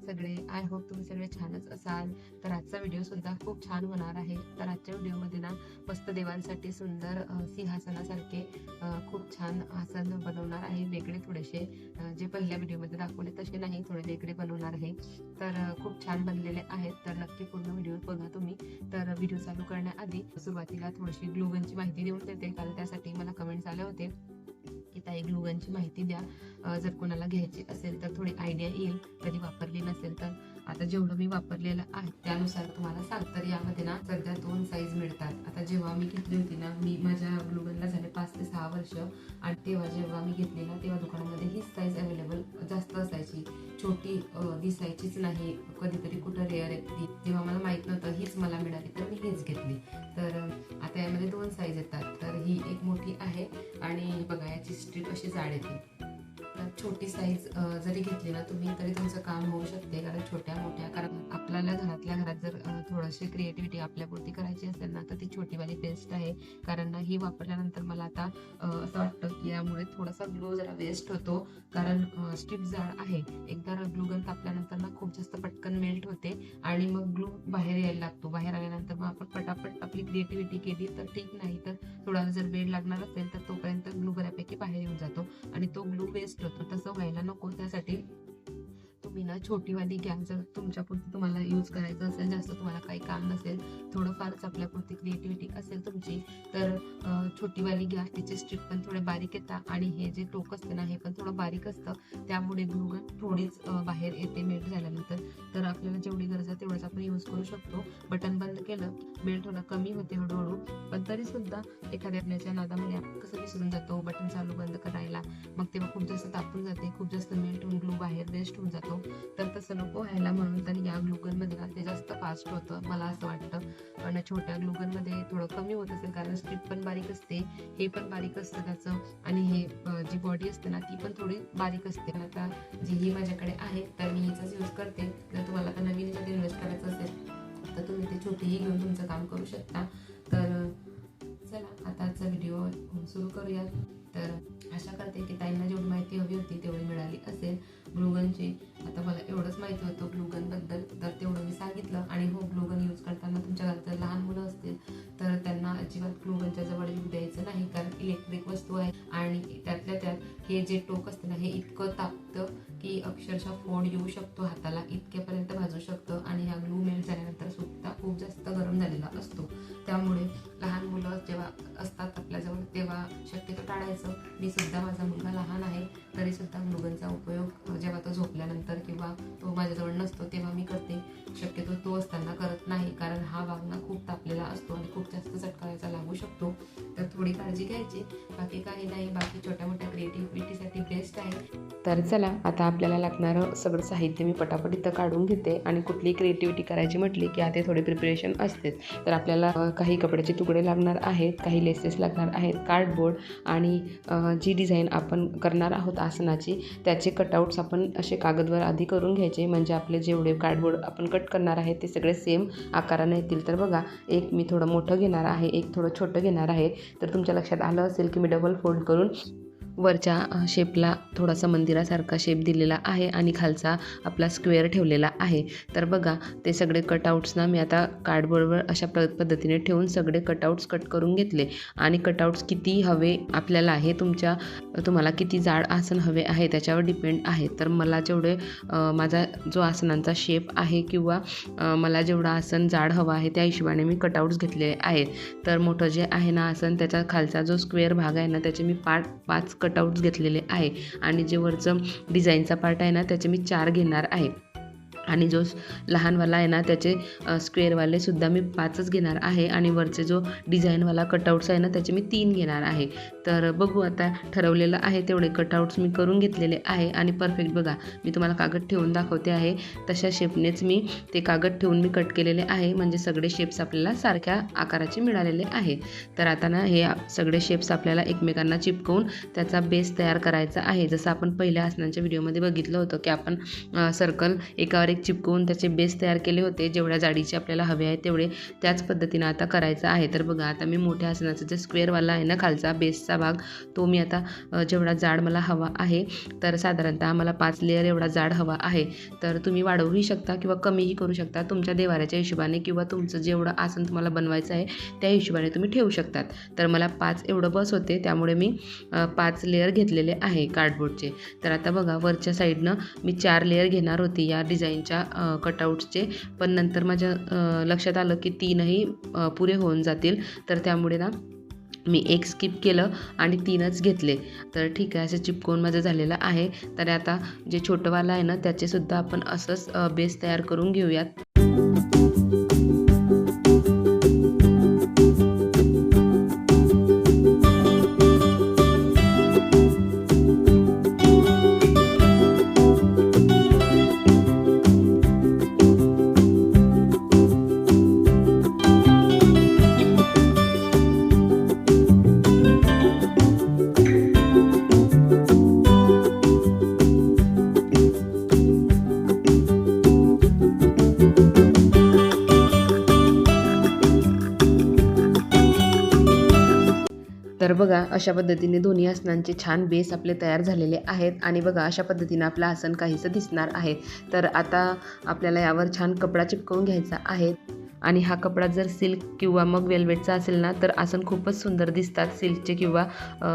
सगळे. I hope तुम्ही सगळे छानच असाल. तर आजचा व्हिडिओ सुद्धा खूप छान होणार आहे. तर आजच्या व्हिडिओमध्ये ना मस्त देवांसाठी सुंदर सिंहासनासारखे खूप छान आसन बनवणार आहे. वेगळे थोडेसे जे पहिल्या व्हिडिओमध्ये दाखवले तसे नाही, थोडे वेगळे बनवणार आहे. तर खूप छान बनलेले आहेत. तर नक्की पूर्ण व्हिडिओ बघा तुम्ही. तर व्हिडिओ चालू करण्याआधी सुरुवातीला थोडीशी ग्लूगनची माहिती देऊन देते, कारण त्यासाठी मला कमेंट्स आले होते की ताई ग्लूगनची माहिती द्या. जर कोणाला घ्यायची असेल तर थोडी आयडिया येईल, कधी वापरली नसेल तर. आता जेवढं मी वापरलेलं आहे त्यानुसार तुम्हाला सांग. तर यामध्ये ना सध्या 2 साईज मिळतात. आता जेव्हा मी घेतली होती ना, मी माझ्या ग्लूगनला झाले 5 ते 6 वर्ष, आणि तेव्हा जेव्हा मी घेतली ना तेव्हा दुकानामध्ये हीच साईज अवेलेबल जास्त असायची. छोटी दिसायचीच नाही, कधीतरी कुठं रेअर येते. जेव्हा मला माहीत नव्हतं हीच मला मिळाली तर मी हीच घेतली. तर आता यामध्ये 2 साईज येतात. तर ही एक मोठी आहे आणि बघा याची स्ट्रीप अशी जाड येते. तर छोटी साईज जरी घेतली ना तुम्ही तरी तुमचं काम होऊ शकते, कारण छोट्या मोठ्या, कारण आपल्याला घरातल्या घरात जर थोडीशी क्रिएटिव्हिटी आपल्यापुरती करायची असेल ना तर ती छोटीवाली बेस्ट आहे. कारण ना ही वापरल्यानंतर मला आता असं वाटतं की यामुळे थोडासा ग्लो जरा वेस्ट होतो, कारण स्ट्रीप जाड आहे. एकदा ग्लूगन तापल्यानंतर ना खूप जास्त पटकन मेल्ट होते आणि मग ग्लू बाहेर यायला लागतो. बाहेर आल्यानंतर मग आपण पटापट आपली क्रिएटिव्हिटी केली तर ठीक, नाही तर थोडा जर वेळ लागणार असेल तर तोपर्यंत ग्लू बऱ्यापैकी बाहेर येऊन जातो आणि तो ग्लू वेस्ट होतो. तसं व्हायला नको, त्यासाठी तुम्ही ना छोटीवाली घ्या. जर तुमच्यापुरती तुम्हाला यूज करायचं असेल, जास्त तुम्हाला काही काम नसेल, थोडंफारच आपल्यापुरती क्रिएटिव्हिटी असेल तुमची, तर छोटीवाली घ्या. तिचे स्ट्रिप पण थोडे बारीक येतात आणि हे जे टोक असतं ना हे पण थोडं बारीक असतं, त्यामुळे ग्लूगन थोडीच बाहेर येते मेल्ट झाल्यानंतर. तर आपल्याला जेवढी गरज आहे तेवढंच आपण यूज करू शकतो. बटन बंद केलं मेल्ट होणं कमी होते हळूहळू, पण तरी सुद्धा एखाद्या नादामध्ये आपण कसं विसरून जातो बटन चालू बंद करायला, मग तेव्हा खूप जास्त तापून जाते, खूप जास्त मेल्ट होऊन ग्लू बाहेर वेस्ट होऊन जातो. तर तसं नको व्हायला म्हणून तर या ग्लूगनमध्ये ना ते जास्त फास्ट होतं मला असं वाटतं. आणि छोट्या ग्लूगनमध्ये थोडं कमी होत असेल, कारण स्ट्रिप पण बारीक असते, हे पण बारीक असतं त्याचं, आणि हे जी बॉडी असते ना ती पण थोडी बारीक असते. आता जी ही माझ्याकडे आहे तर मी हिचाच यूज करते. जर तुम्हाला आता नवीन ह्याच्यात इन्व्हेस्ट करायचं असेल तर तुम्ही ते छोटीही घेऊन तुमचं काम करू शकता. तर चला आता आजचा व्हिडिओ सुरू करूयात. तर आशा करते की ताईंना जेवढी माहिती हवी होती तेवढी मिळाली असेल ग्लूगनची. आता मला एवढंच माहिती होतं ग्लूगनबद्दल, तर तेवढं मी सांगितलं. आणि हो, ग्लूगन यूज करताना तुमच्या घरात जर लहान मुलं असतील तर त्यांना अजिबात ग्लूगनच्या जवळ येऊ द्यायचं नाही, कारण इलेक्ट्रिक वस्तू आहे आणि त्यातल्या त्यात हे जे टोक असतं ना हे इतकं तापतं की अक्षरशः फोड येऊ शकतो हाताला, इतक्यापर्यंत भाजू शकतं. आणि ह्या ग्लू मेल्ट झाल्यानंतर सुद्धा खूप जास्त गरम झालेला असतो. त्यामुळे लहान मुलं जेव्हा असतात आपल्याजवळ तेव्हा शक्यतो टाळायचं. मी सुद्धा, माझा मुलगा लहान आहे तरी सुद्धा ग्लूगनचा उपयोग जेव्हा तो झोपल्यानंतर किंवा तो माझ्याजवळ नसतो तेव्हा मी करते. शक्यतो तो असताना करत नाही, कारण हा भाग ना खूप तापलेला असतो आणि खूप जास्त चटकारायचा लागू शकतो. तर थोडी काळजी घ्यायची, बाकी काही नाही. बाकी छोट्या मोठ्या क्रिएटिव्हिटीसाठी बेस्ट आहे. तर चला आता आपल्याला लागणारं सगळं साहित्य मी पटापट इथं काढून घेते. आणि कुठली क्रिएटिव्हिटी करायची म्हटली की आधी थोडी प्रिपरेशन असतेच. तर आपल्याला काही कपड्याचे तुकडे लागणार आहेत, काही लेसेस लागणार आहेत, कार्डबोर्ड, आणि जी डिझाईन आपण करणार आहोत आसनाची त्याचे कटआउट्स आपण असे कागदवर आधी करून घ्यायचे, म्हणजे आपले जेवढे कार्डबोर्ड आपण कट करणार आहे ते सगळे सेम आकाराने येतील. तर बघा, एक मी थोडं मोठं घेणार आहे, एक थोडं छोटं घेणार आहे. तर तुमच्या लक्षात आलं असेल की मी डबल फोल्ड करून वरच्या शेपला थोडासा मंदिरासारखा शेप दिलेला आहे आणि खालचा आपला स्क्वेअर ठेवलेला आहे. तर बघा, ते सगळे कटआउट्स ना मी आता कार्डबोर्डवर अशा पद्धतीने ठेवून सगळे कटआउट्स कट करून घेतले. आणि कटआउट्स किती हवे आपल्याला हे तुम्हाला किती जाड आसन हवे आहे त्याच्यावर डिपेंड आहे. तर मला जेवढे माझा जो आसनांचा शेप आहे किंवा मला जेवढं आसन जाड हवं आहे त्या हिशोबाने मी कटआउट्स घेतलेले आहेत. तर मोठं जे आहे ना आसन, त्याच्या खालचा जो स्क्वेअर भाग आहे ना त्याचे मी 5 कटआउट्स घेतलेले आहे. आणि जे वरचं डिझाईनचा पार्ट आहे ना त्याचे मी 4 घेणार आहे. आणि जो लहानवाला आहे ना त्याचे स्क्वेअरवाले सुद्धा मी 5च घेणार आहे. आणि वरचे जो डिझाईनवाला कटआउट्स आहे ना त्याचे मी 3 घेणार आहे. तर बघू, आता ठरवलेलं आहे तेवढे कटआउट्स मी करून घेतलेले आहे. आणि परफेक्ट बघा, मी तुम्हाला कागद ठेवून दाखवते आहे तशा शेपनेच मी ते कागद ठेवून मी कट केलेले आहे, म्हणजे सगळे शेप्स आपल्याला सारख्या आकाराचे मिळालेले आहे. तर आता ना हे सगळे शेप्स आपल्याला एकमेकांना चिपकवून त्याचा बेस तयार करायचा आहे. जसं आपण पहिल्या आसनांच्या व्हिडिओमध्ये बघितलं होतं की आपण सर्कल एकावर बारीक चिपकवून त्याचे बेस तयार केले होते, जेवढ्या जाडीचे आपल्याला हवे आहे तेवढे. त्याच पद्धतीनं आता करायचं आहे. तर बघा आता मी मोठ्या आसनाचा जे स्क्वेअरवाला आहे ना खालचा बेसचा भाग, तो मी आता जेवढा जाड मला हवा आहे, तर साधारणतः मला 5 लेअर एवढा जाड हवा आहे. तर तुम्ही वाढवूही शकता किंवा कमीही करू शकता तुमच्या देवाऱ्याच्या हिशोबाने, किंवा तुमचं जेवढं आसन तुम्हाला बनवायचं आहे त्या हिशोबाने तुम्ही ठेवू शकतात. तर मला 5 एवढं बस होते, त्यामुळे मी 5 लेअर घेतलेले आहे कार्डबोर्डचे. तर आता बघा वरच्या साईडनं मी 4 लेअर घेणार होती या डिझाईनच्या कटआउट्सचे, पण नंतर माझ्या लक्षात आलं की 3ही पुरे होऊन जातील. तर त्यामुळे ना मी 1 स्किप केलं आणि 3च घेतले. तर ठीक आहे, असं चिपकवून माझं झालेलं आहे. तर आता जे छोटंवालं आहे ना त्याचेसुद्धा आपण असंच बेस तयार करून घेऊयात. तर बघा अशा पद्धतीने दोन्ही आसनांचे छान बेस आपले तयार झालेले आहेत. आणि बघा अशा पद्धतीने आपलं आसन काहीसं दिसणार आहे. तर आता आपल्याला यावर छान कपडा चिपकवून घ्यायचा आहे. आणि हा कपडा जर सिल्क किंवा मग वेल्वेटचा असेल ना तर आसन खूपच सुंदर दिसतात. सिल्कचे किंवा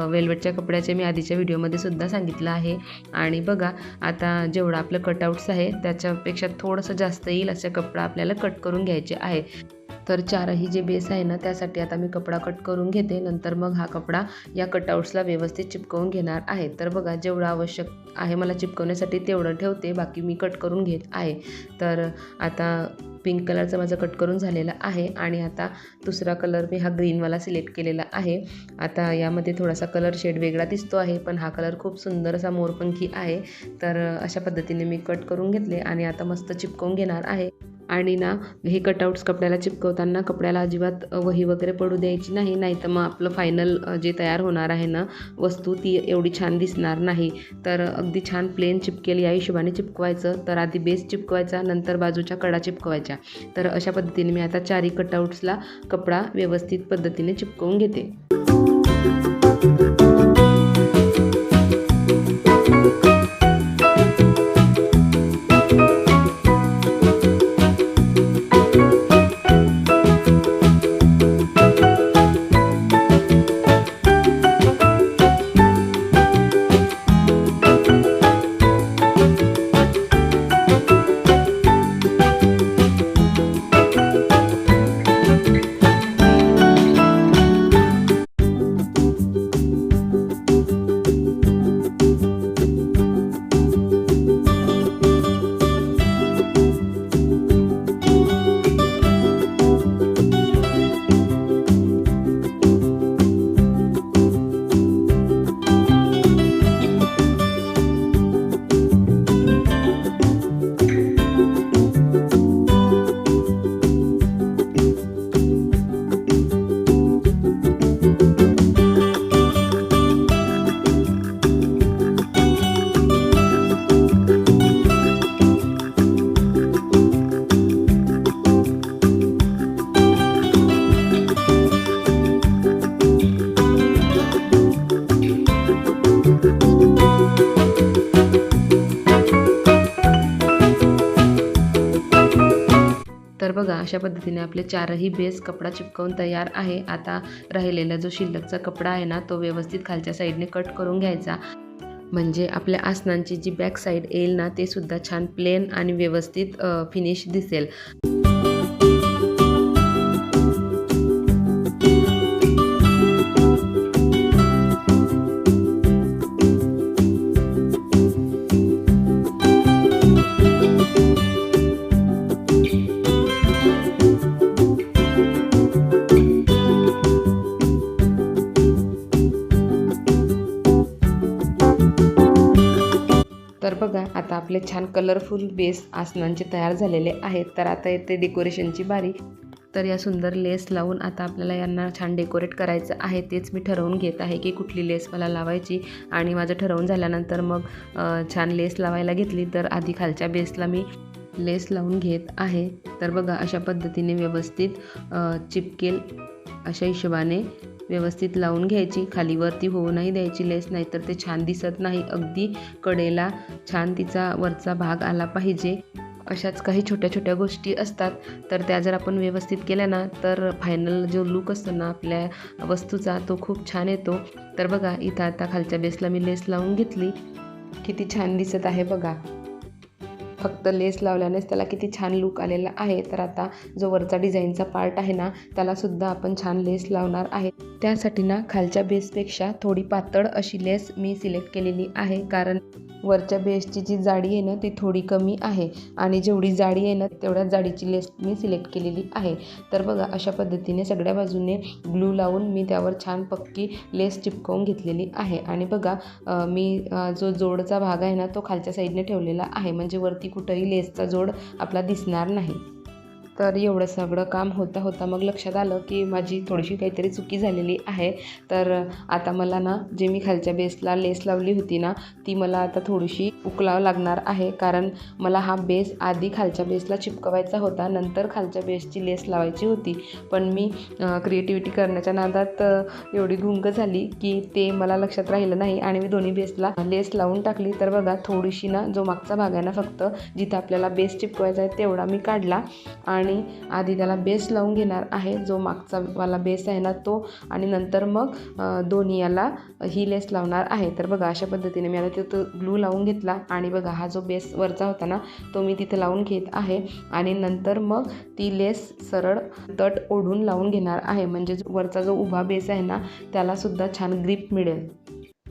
वेल्वेटच्या कपड्याचे मी आधीच्या व्हिडिओमध्ये सुद्धा सांगितलं आहे. आणि बघा आता जेवढं आपलं कटआउट्स आहे त्याच्यापेक्षा थोडंसं जास्त येईल असा कपडा आपल्याला कट करून घ्यायचे आहे. तर 4ही जे बेस आहे ना त्यासाठी आता मी कपडा कट करून घेते. नंतर मग हा कपडा या कटआउट्सला व्यवस्थित चिपकवून घेणार आहे. तर बघा जेवढं आवश्यक आहे मला चिपकवण्यासाठी तेवढं ठेवते, बाकी मी कट करून घेत आहे. तर आता पिंक कलरचं माझं कट करून झालेलं आहे. आणि आता दुसरा कलर मी हा ग्रीनवाला सिलेक्ट केलेला आहे. आता यामध्ये थोडासा कलर शेड वेगळा दिसतो आहे, पण हा कलर खूप सुंदर असा मोरपंखी आहे. तर अशा पद्धतीने मी कट करून घेतले आणि आता मस्त चिपकवून घेणार आहे. आणि ना हे कटआउट्स कपड्याला चिपकवताना कपड्याला अजिबात वही वगैरे पडू द्यायची नाही, नाहीतर मग आपलं फायनल जे तयार होणार आहे ना वस्तू ती एवढी छान दिसणार नाही. तर अगदी छान प्लेन चिपकेल या हिशोबाने चिपकवायचं. तर आधी बेस चिपकवायचा, नंतर बाजूच्या कडा चिपकवायच्या. तर अशा पद्धतीने मी आता 4ही कटआउट्सला कपडा व्यवस्थित पद्धतीने चिपकवून घेते. तर बघा अशा पद्धतीने आपले 4ही बेस कपडा चिपकवून तयार आहे. आता राहिलेला जो शिल्लकचा कपडा आहे ना तो व्यवस्थित खालच्या साईडने कट करून घ्यायचा, म्हणजे आपल्या आसनांची जी बॅक साईड येईल ना ते सुद्धा छान प्लेन आणि व्यवस्थित फिनिश दिसेल. तर बघा आता आपले छान कलरफुल बेस आसनांचे तयार झालेले आहेत. तर आता येते डेकोरेशनची बारी. तर या सुंदर लेस लावून आता आपल्याला यांना छान डेकोरेट करायचं आहे. तेच मी ठरवून घेत आहे की कुठली लेस मला लावायची. आणि माझं ठरवून झाल्यानंतर मग छान लेस लावायला घेतली. तर आधी खालच्या बेसला मी लेस लावून घेत आहे. तर बघा अशा पद्धतीने व्यवस्थित चिपकेल अशा हिशोबाने व्यवस्थित लावून घ्यायची. खाली वरती होऊ नाही द्यायची लेस, नाहीतर ते छान दिसत नाही. अगदी कडेला छान तिचा वरचा भाग आला पाहिजे. अशाच काही छोट्या छोट्या गोष्टी असतात, तर त्या जर आपण व्यवस्थित केल्या ना तर फायनल जो लूक असतो ना आपल्या वस्तूचा तो खूप छान येतो. तर बघा इथं आता खालच्या बेसला मी लेस लावून घेतली. किती छान दिसत आहे बघा. फक्त लेस लावल्यानेच त्याला किती छान लूक आलेला आहे. तर आता जो वरचा डिझाईनचा पार्ट आहे ना त्यालासुद्धा आपण छान लेस लावणार आहे. त्यासाठी ना खालच्या बेसपेक्षा थोडी पातळ अशी लेस मी सिलेक्ट केलेली आहे, कारण वरच्या बेसची जी जाडी आहे ना ती थोडी कमी आहे आणि जेवढी जाडी आहे ना तेवढ्याच जाडीची लेस मी सिलेक्ट केलेली आहे. तर बघा अशा पद्धतीने सगळ्या बाजूने ग्लू लावून मी त्यावर छान पक्की लेस चिपकवून घेतलेली आहे. आणि बघा मी जो जोडचा भाग आहे ना तो खालच्या साईडने ठेवलेला आहे, म्हणजे वरती कुठंही लेसचा जोड आपला दिसणार नाही. तर एवढं सगळं काम होता होता मग लक्षात आलं की माझी थोडीशी काहीतरी चुकी झालेली आहे. तर आता मला ना जे मी खालच्या बेसला लेस लावली होती ना ती मला आता थोडीशी उकलावं लागणार आहे, कारण मला हा बेस आधी खालच्या बेसला चिपकवायचा होता, नंतर खालच्या बेसची लेस लावायची होती. पण मी क्रिएटिव्हिटी करण्याच्या नादात एवढी गुंग झाली की ते मला लक्षात राहिलं नाही आणि मी दोन्ही बेसला लेस लावून टाकली. तर बघा थोडीशी ना जो मागचा भाग आहे ना फक्त जिथं आपल्याला बेस चिपकवायचा आहे तेवढा मी काढला आणि आधी त्याला बेस लावून घेणार आहे, जो मागचा वाला बेस आहे ना तो, आणि नंतर मग दोन्ही याला ही लेस लावणार आहे. तर बघा अशा पद्धतीने मी आता तिथं ग्लू लावून घेतला आणि बघा हा जो बेस वरचा होता ना तो मी तिथे लावून घेत आहे आणि नंतर मग ती लेस सरळ तट ओढून लावून घेणार आहे, म्हणजे वरचा जो उभा बेस आहे ना त्यालासुद्धा छान ग्रिप मिळेल.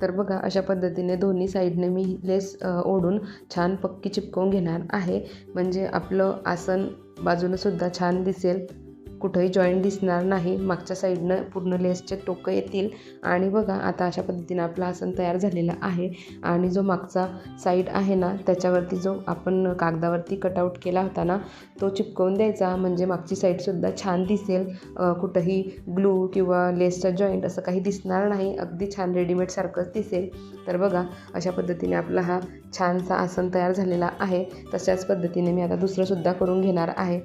तर बघा अशा पद्धतीने दोन्ही साईडने मी लेस ओढून छान पक्की चिपकवून घेणार आहे, म्हणजे आपलं आसन बाजूनं सुद्धा छान दिसेल, कुठंही जॉईंट दिसणार नाही. मागच्या साईडनं पूर्ण लेसचे टोकं येतील. आणि बघा आता अशा पद्धतीनं आपलं आसन तयार झालेलं आहे आणि जो मागचा साईड आहे ना त्याच्यावरती जो आपण कागदावरती कटआउट केला होता ना तो चिपकवून द्यायचा, म्हणजे मागची साईडसुद्धा छान दिसेल. कुठंही ग्लू किंवा लेसचा जॉईंट असं काही दिसणार नाही, अगदी छान रेडीमेडसारखंच दिसेल. तर बघा अशा पद्धतीने आपला हा छानसा आसन तयार झालेला आहे. तशाच पद्धतीने मी आता दुसरंसुद्धा करून घेणार आहे.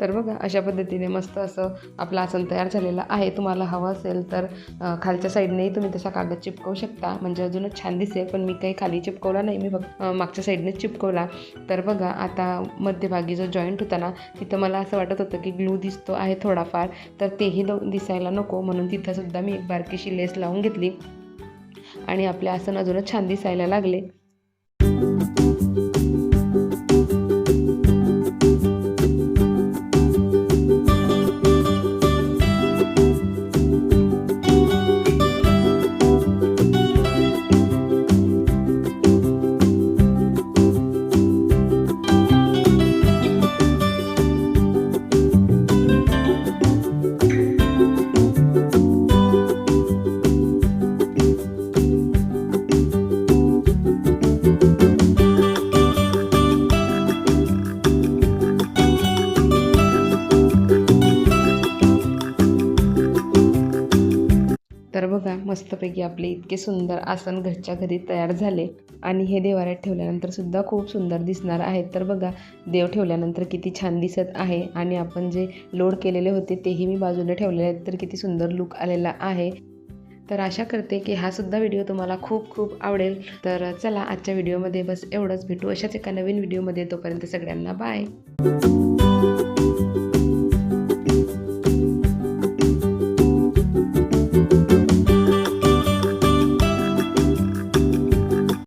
तर बघा अशा पद्धतीने मस्त असं आपलं आसन तयार झालेलं आहे. तुम्हाला हवं असेल तर खालच्या साईडनेही तुम्ही तसा कागद चिपकवू शकता, म्हणजे अजूनच छान दिसेल. पण मी काही खाली चिपकवला नाही, मी फक्त मागच्या साईडनेच चिपकवला. तर बघा आता मध्यभागी जो जॉईंट होता ना तिथं मला असं वाटत होतं की ग्लू दिसतो आहे थोडाफार, तर तेही दिसायला नको म्हणून तिथंसुद्धा मी एक बारकीशी लेस लावून घेतली आणि आपले आसन अजूनच छान दिसायला लागले. तर बघा मस्तपैकी आपले इतके सुंदर आसन घरच्या घरी तयार झाले आणि हे देवाऱ्यात ठेवल्यानंतर सुद्धा खूप सुंदर दिसणार आहेत. तर बघा देव ठेवल्यानंतर किती छान दिसत आहे आणि आपण जे लोड केलेले होते तेही मी बाजूला ठेवलेले आहेत, तर किती सुंदर लुक आलेला आहे. तर आशा करते की हा सुद्धा व्हिडिओ तुम्हाला खूप खूप आवडेल. तर चला आजच्या व्हिडिओमध्ये बस एवढंच. भेटू अशाच एका नवीन व्हिडिओमध्ये. तोपर्यंत सगळ्यांना बाय.